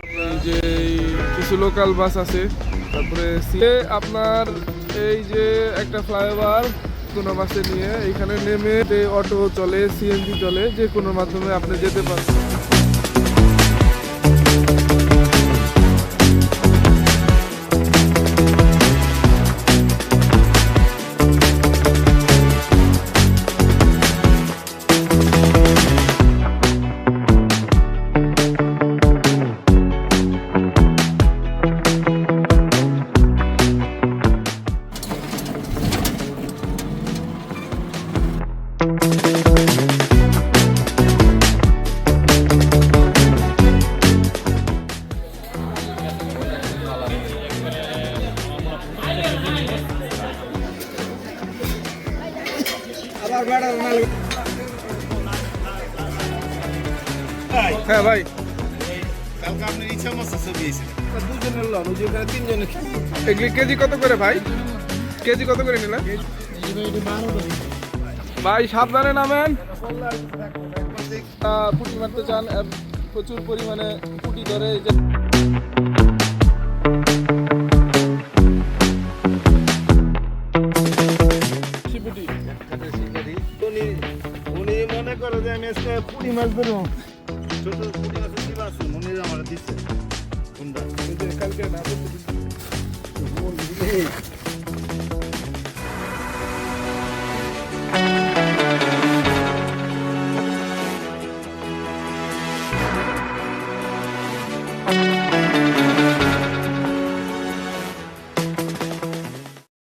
এই যে কিছু লোকাল বাস আছে, তারপরে আপনার এই যে একটা ফ্লাইওভার কোনো বাসে নিয়ে এখানে নেমে অটো চলে, সিএনজি চলে, যে কোনো মাধ্যমে আপনি যেতে পারেন। হ্যাঁ ভাই, কালকে আপনার ইচ্ছা মতো ছবি এসেছিল। দুজনের লন, ওই যে ওখানে তিনজনের। এগুলি কেজি কত করে ভাই? কেজি কত করে নিলেন ভাই? সাবধানে নামেন। পুঁটি মারতে চান, প্রচুর পরিমাণে পুঁটি ধরে। এই যে উনি মনে করে যে আমি আজকে পুঁটি মাছ ধরবো। ছোট পুঁটি মাছের শিব আছে, মনে আমার দিচ্ছে কোনটা কালকে না